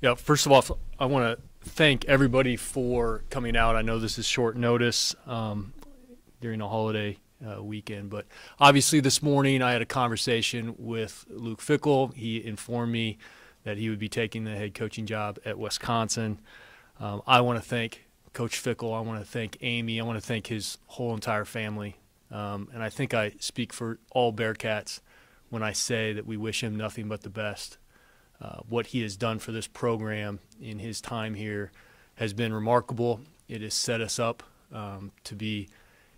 Yeah, first of all, I want to thank everybody for coming out. I know this is short notice during a holiday weekend, but obviously this morning I had a conversation with Luke Fickell. He informed me that he would be taking the head coaching job at Wisconsin. I want to thank Coach Fickell. I want to thank Amy. I want to thank his whole entire family. And I think I speak for all Bearcats when I say that we wish him nothing but the best. What he has done for this program in his time here has been remarkable. It has set us up to be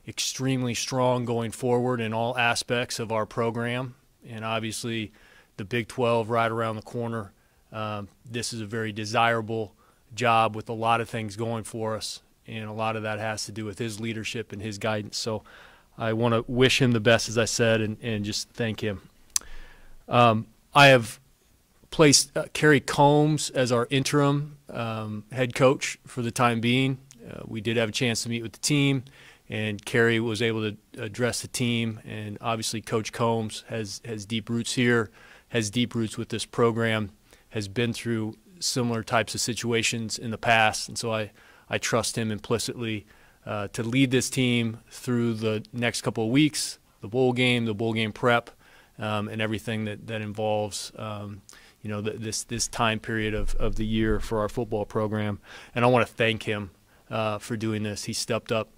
extremely strong going forward in all aspects of our program. And obviously the Big 12 right around the corner. This is a very desirable job with a lot of things going for us, and a lot of that has to do with his leadership and his guidance. So I want to wish him the best, as I said, and just thank him. I have placed Kerry Combs as our interim head coach for the time being. We did have a chance to meet with the team, and Kerry was able to address the team. And obviously Coach Combs has deep roots here, has deep roots with this program, has been through similar types of situations in the past, and so I trust him implicitly to lead this team through the next couple of weeks, the bowl game prep, and everything that involves this time period of the year for our football program. And I want to thank him for doing this. He stepped up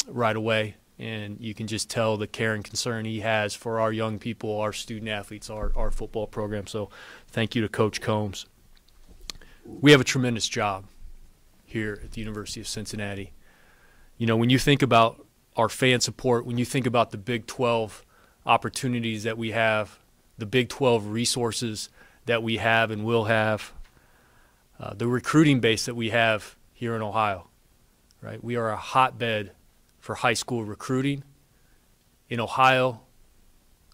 right away, and you can just tell the care and concern he has for our young people, our student athletes, our football program. So thank you to Coach Combs. We have a tremendous job here at the University of Cincinnati. You know, when you think about our fan support, when you think about the Big 12 opportunities that we have, the Big 12 resources that we have and will have, the recruiting base that we have here in Ohio, right? We are a hotbed for high school recruiting in Ohio,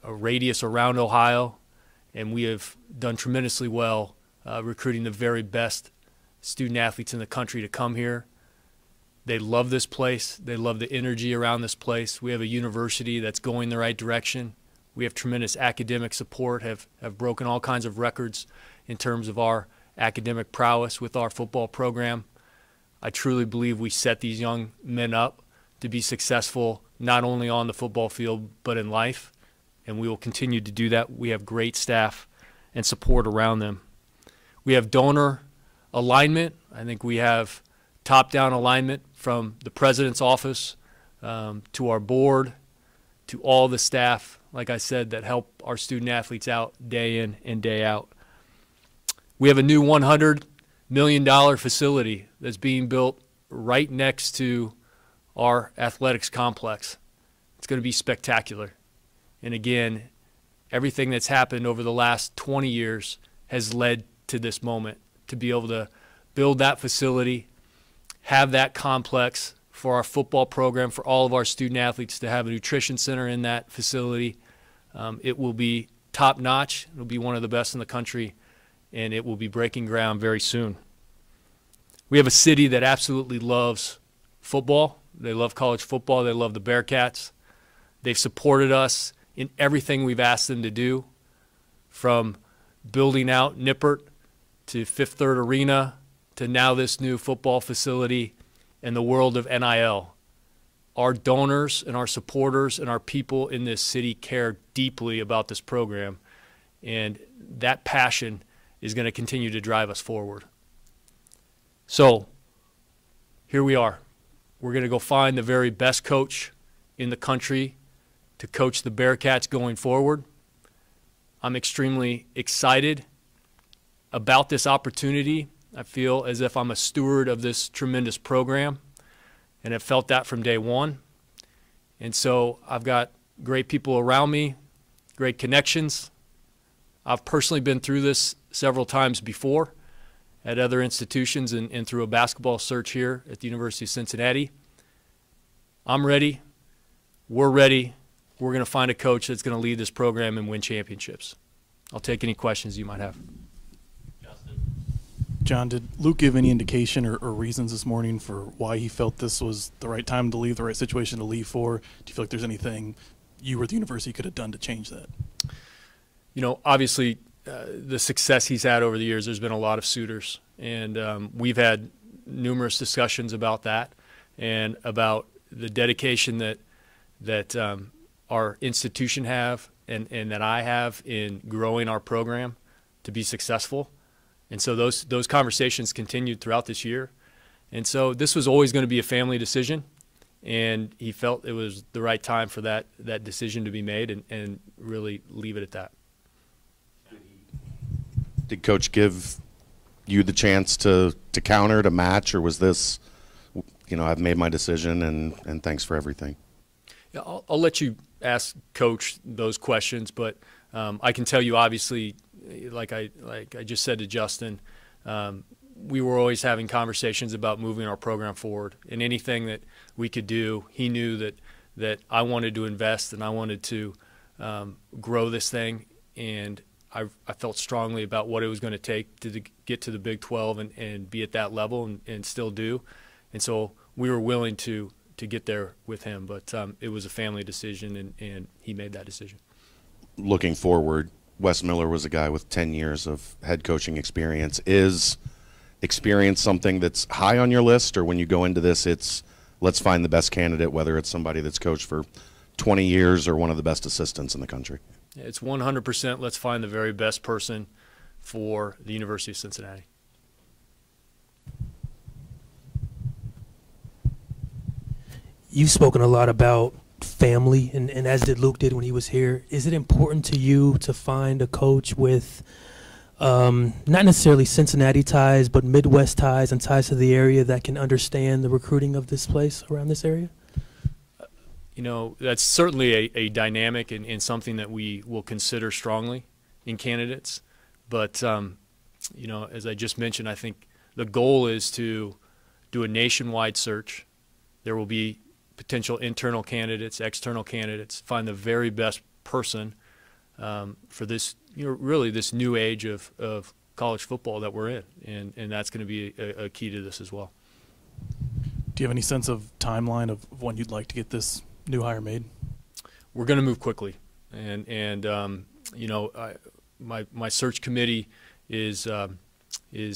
a radius around Ohio, and we have done tremendously well recruiting the very best student athletes in the country to come here. They love this place. They love the energy around this place. We have a university that's going the right direction. We have tremendous academic support, have broken all kinds of records in terms of our academic prowess with our football program. I truly believe we set these young men up to be successful not only on the football field but in life, and we will continue to do that. We have great staff and support around them. We have donor alignment. I think we have top-down alignment from the president's office to our board, to all the staff, like I said, that help our student athletes out day in and day out. We have a new $100 million facility that's being built right next to our athletics complex. It's going to be spectacular. And again, everything that's happened over the last 20 years has led to this moment, to be able to build that facility, have that complex for our football program, for all of our student athletes to have a nutrition center in that facility. It will be top-notch. It will be one of the best in the country, and it will be breaking ground very soon. We have a city that absolutely loves football. They love college football. They love the Bearcats. They've supported us in everything we've asked them to do, from building out Nippert to Fifth Third Arena to now this new football facility and the world of NIL. Our donors and our supporters and our people in this city care deeply about this program, and that passion is going to continue to drive us forward. So here we are. We're going to go find the very best coach in the country to coach the Bearcats going forward. I'm extremely excited about this opportunity. I feel as if I'm a steward of this tremendous program, and have felt that from day one. And so I've got great people around me, great connections. I've personally been through this several times before at other institutions and through a basketball search here at the University of Cincinnati. I'm ready. We're ready. We're going to find a coach that's going to lead this program and win championships. I'll take any questions you might have. John, did Luke give any indication or reasons this morning for why he felt this was the right time to leave, the right situation to leave for? Do you feel like there's anything you or the university could have done to change that? You know, obviously the success he's had over the years, there's been a lot of suitors, and we've had numerous discussions about that and about the dedication that our institution have and that I have in growing our program to be successful. And so those conversations continued throughout this year. And so this was always going to be a family decision, and he felt it was the right time for that decision to be made and really leave it at that. Did Coach give you the chance to counter, to match, or was this, I've made my decision and thanks for everything? Yeah, I'll let you ask Coach those questions, but I can tell you, obviously, like I just said to Justin, we were always having conversations about moving our program forward, and anything that we could do, he knew that I wanted to invest and I wanted to grow this thing, and I felt strongly about what it was going to take to get to the Big 12 and be at that level and still do. And so we were willing to get there with him, but it was a family decision, and he made that decision. Looking forward, Wes Miller was a guy with 10 years of head coaching experience. Is experience something that's high on your list, or when you go into this, it's let's find the best candidate, whether it's somebody that's coached for 20 years or one of the best assistants in the country? It's 100% let's find the very best person for the University of Cincinnati. You've spoken a lot about family, and as did Luke did when he was here. Is it important to you to find a coach with not necessarily Cincinnati ties, but Midwest ties and ties to the area that can understand the recruiting of this place around this area? That's certainly a dynamic and something that we will consider strongly in candidates. But, as I just mentioned, I think the goal is to do a nationwide search. There will be potential internal candidates, external candidates, find the very best person for this, really this new age of college football that we're in. And that's going to be a key to this as well. Do you have any sense of timeline of when you'd like to get this new hire made? We're going to move quickly, and my search committee is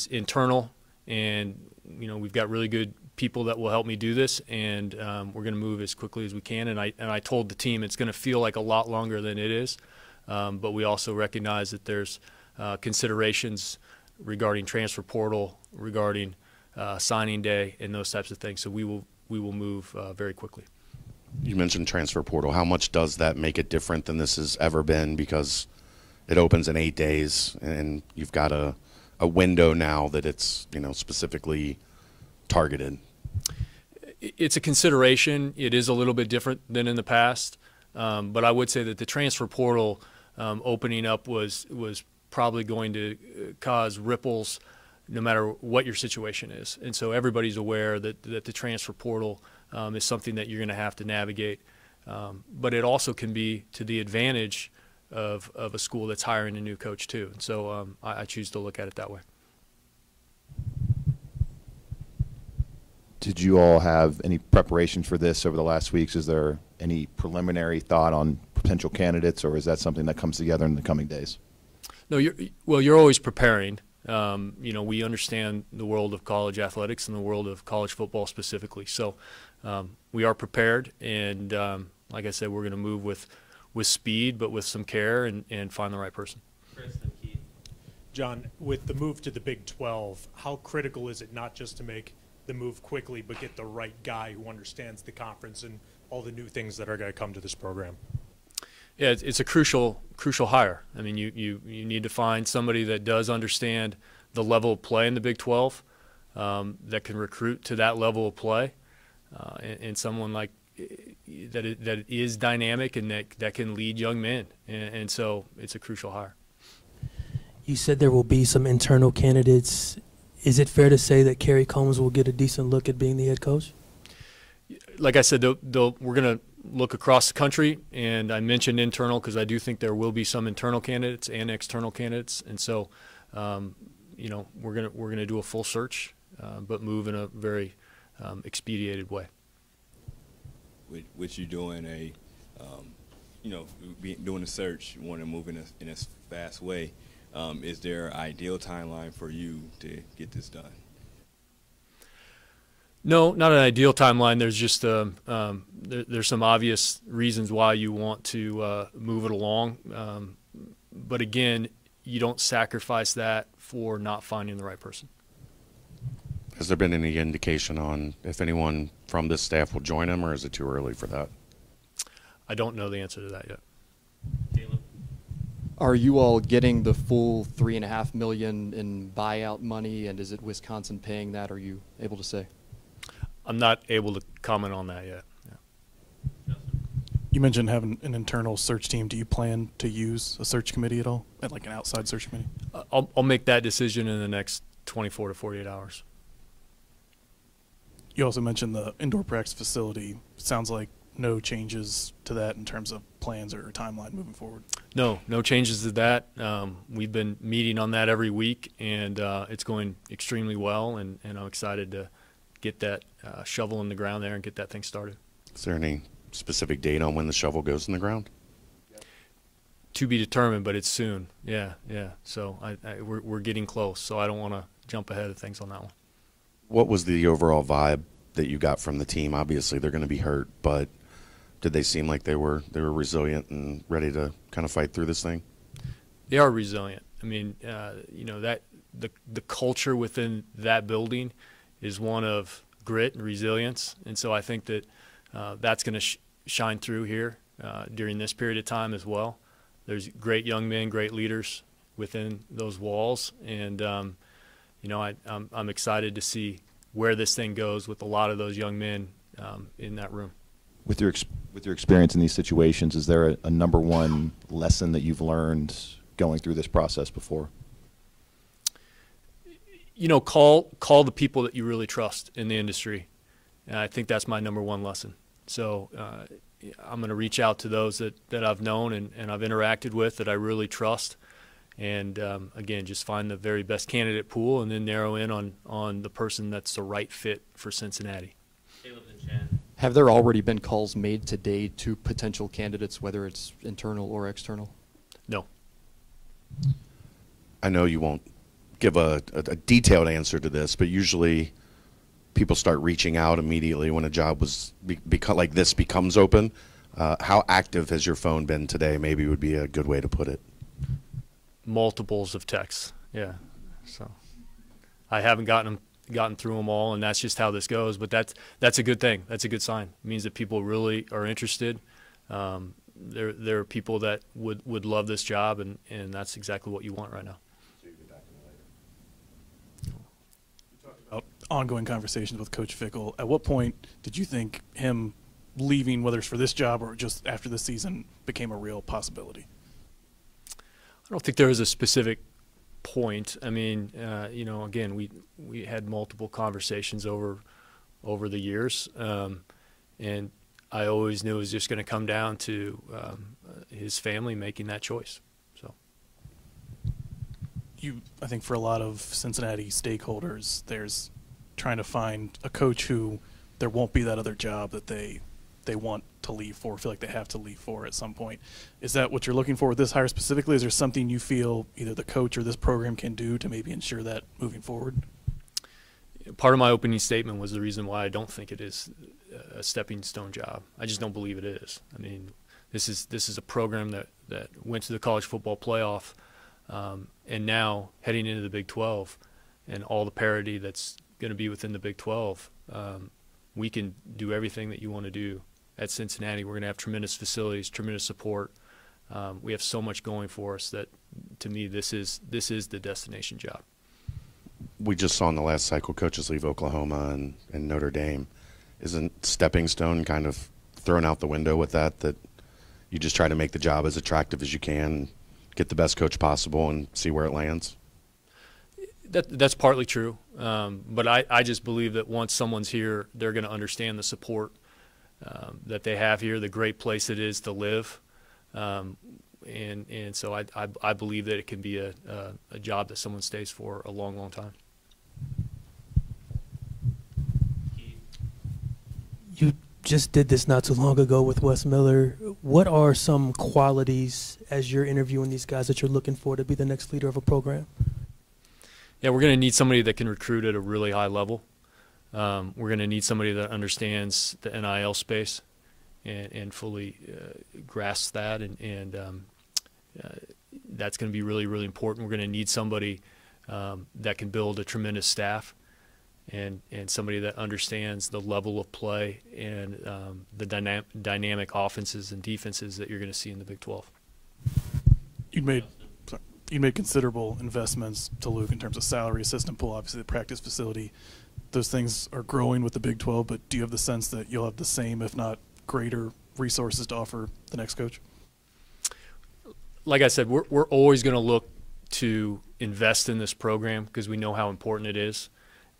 internal, and we've got really good people that will help me do this, and we're going to move as quickly as we can. And I told the team it's going to feel like a lot longer than it is, but we also recognize that there's considerations regarding transfer portal, regarding signing day, and those types of things. So we will move very quickly. You mentioned transfer portal. How much does that make it different than this has ever been? Because it opens in 8 days, and you've got a window now that it's specifically targeted. It's a consideration. It is a little bit different than in the past, but I would say that the transfer portal opening up was probably going to cause ripples no matter what your situation is. And so everybody's aware that the transfer portal is something that you're going to have to navigate. But it also can be to the advantage of a school that's hiring a new coach too. And so I choose to look at it that way. Did you all have any preparation for this over the last weeks? Is there any preliminary thought on potential candidates, or is that something that comes together in the coming days? No, you're always preparing. We understand the world of college athletics and the world of college football specifically. So we are prepared, and like I said, we're going to move with speed, but with some care and find the right person. John, with the move to the Big 12, how critical is it not just to make the move quickly, but get the right guy who understands the conference and all the new things that are going to come to this program? Yeah, it's a crucial hire. I mean, you need to find somebody that does understand the level of play in the Big 12, that can recruit to that level of play, and someone like that is dynamic and that can lead young men. And so it's a crucial hire. You said there will be some internal candidates. Is it fair to say that Kerry Combs will get a decent look at being the head coach? Like I said, we're going to look across the country, and I mentioned internal because I do think there will be some internal candidates and external candidates, and so we're gonna do a full search, but move in a very expedited way. With you doing doing a search, you want to move in a fast way. Is there an ideal timeline for you to get this done? No, not an ideal timeline. There's just there's some obvious reasons why you want to move it along, but again, you don't sacrifice that for not finding the right person. Has there been any indication on if anyone from this staff will join him, or is it too early for that? I don't know the answer to that yet. Are you all getting the full $3.5 million in buyout money, and is it Wisconsin paying that? Are you able to say? I'm not able to comment on that yet. Yeah. You mentioned having an internal search team. Do you plan to use a search committee at all, like an outside search committee? I'll make that decision in the next 24 to 48 hours. You also mentioned the indoor practice facility. Sounds like no changes to that in terms of plans or timeline moving forward. No changes to that. We've been meeting on that every week, and it's going extremely well, and I'm excited to get that shovel in the ground there and get that thing started. Is there any specific date on when the shovel goes in the ground? To be determined, but it's soon. Yeah. So we're getting close, so I don't want to jump ahead of things on that one. What was the overall vibe that you got from the team? Obviously, they're going to be hurt, but did they seem like they were resilient and ready to kind of fight through this thing? They are resilient. I mean, that the culture within that building is one of grit and resilience, and so I think that that's going to shine through here during this period of time as well. There's great young men, great leaders within those walls, and I'm excited to see where this thing goes with a lot of those young men in that room. With your experience in these situations, is there a number one lesson that you've learned going through this process before? Call the people that you really trust in the industry. And I think that's my number one lesson. So I'm going to reach out to those that I've known and I've interacted with that I really trust. And, again, just find the very best candidate pool and then narrow in on the person that's the right fit for Cincinnati. Have there already been calls made today to potential candidates, whether it's internal or external? No. I know you won't give a detailed answer to this, but usually people start reaching out immediately when a job like this becomes open. How active has your phone been today? Maybe would be a good way to put it. Multiples of texts, yeah. So I haven't gotten through them all, and that's just how this goes. But that's a good thing. That's a good sign. It means that people really are interested. There are people that would love this job, and that's exactly what you want right now. You talked about ongoing conversations with Coach Fickell. At what point did you think him leaving, whether it's for this job or just after the season, became a real possibility? I don't think there was a specific point. I mean, again, we had multiple conversations over the years, and I always knew it was just going to come down to his family making that choice. So, I think for a lot of Cincinnati stakeholders, there's trying to find a coach who there won't be that other job that they want to leave for, feel like they have to leave for at some point. Is that what you're looking for with this hire specifically? Is there something you feel either the coach or this program can do to maybe ensure that moving forward? Part of my opening statement was the reason why I don't think it is a stepping stone job. I just don't believe it is. I mean, this is a program that went to the college football playoff, and now heading into the Big 12 and all the parity that's going to be within the Big 12, we can do everything that you want to do at Cincinnati. We're going to have tremendous facilities, tremendous support. We have so much going for us that, to me, this is the destination job. We just saw in the last cycle coaches leave Oklahoma and Notre Dame. Isn't stepping stone kind of thrown out the window with that you just try to make the job as attractive as you can, get the best coach possible, and see where it lands? That's partly true, but I just believe that once someone's here, they're going to understand the support that they have here, the great place it is to live, and so I believe that it can be a job that someone stays for a long, long time. You just did this not too long ago with Wes Miller. What are some qualities as you're interviewing these guys that you're looking for to be the next leader of a program? Yeah, we're going to need somebody that can recruit at a really high level. We're going to need somebody that understands the NIL space and fully grasps that, and that's going to be really, really important. We're going to need somebody that can build a tremendous staff and somebody that understands the level of play and the dynamic offenses and defenses that you're going to see in the Big 12. You made considerable investments to Luke in terms of salary, assistant pool, obviously the practice facility. Those things are growing with the Big 12, but do you have the sense that you'll have the same, if not greater, resources to offer the next coach? Like I said, we're always going to look to invest in this program because we know how important it is,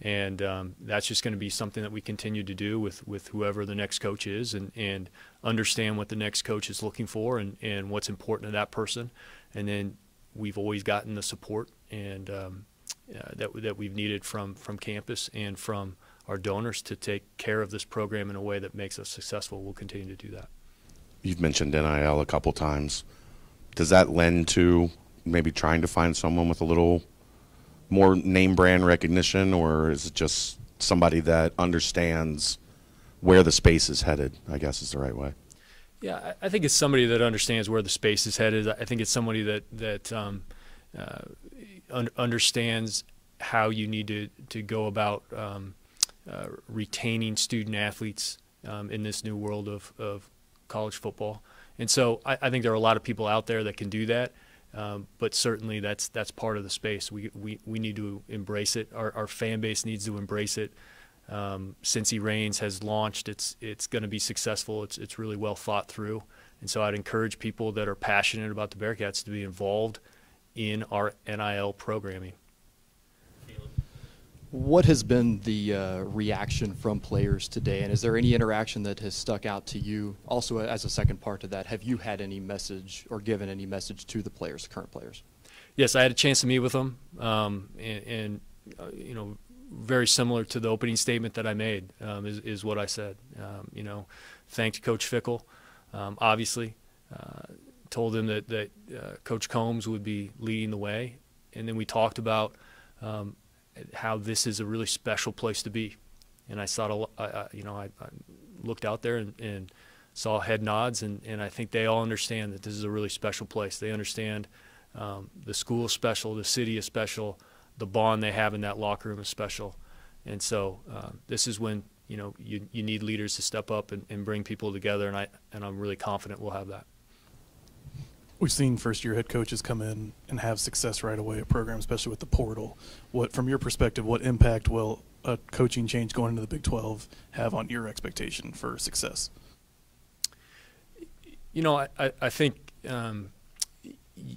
and that's just going to be something that we continue to do with whoever the next coach is, and understand what the next coach is looking for and what's important to that person, and then we've always gotten the support and that we've needed from campus and from our donors to take care of this program in a way that makes us successful. We'll continue to do that. You've mentioned NIL a couple times. Does that lend to maybe trying to find someone with a little more name brand recognition, or is it just somebody that understands where the space is headed, I guess is the right way? Yeah, I think it's somebody that understands where the space is headed. I think it's somebody that understands how you need to go about retaining student athletes in this new world of college football. And so I think there are a lot of people out there that can do that, but certainly that's part of the space. We need to embrace it. Our fan base needs to embrace it. Cincy Reigns has launched. It's going to be successful. It's really well thought through. And so I'd encourage people that are passionate about the Bearcats to be involved in our NIL programming. What has been the reaction from players today, and is there any interaction that has stuck out to you? Also, as a second part to that, have you had any message or given any message to the players, current players? Yes, I had a chance to meet with them, and very similar to the opening statement that I made is what I said. Thanked Coach Fickell, obviously, told him that Coach Combs would be leading the way, and then we talked about how this is a really special place to be. And I saw, I looked out there and saw head nods, and I think they all understand that this is a really special place. They understand the school is special, the city is special, the bond they have in that locker room is special. And so this is when you need leaders to step up and bring people together, and I'm really confident we'll have that. We've seen first-year head coaches come in and have success right away at programs, especially with the portal. From your perspective, what impact will a coaching change going into the Big 12 have on your expectation for success? I think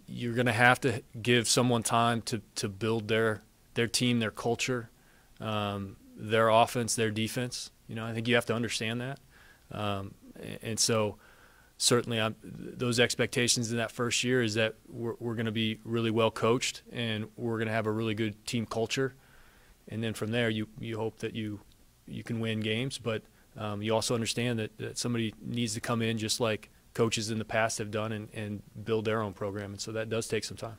you're going to have to give someone time to build their team, their culture, their offense, their defense. I think you have to understand that. And so certainly those expectations in that first year is that we're going to be really well coached and we're going to have a really good team culture. And then from there you hope that you can win games, but you also understand that somebody needs to come in just like coaches in the past have done and build their own program. And so that does take some time.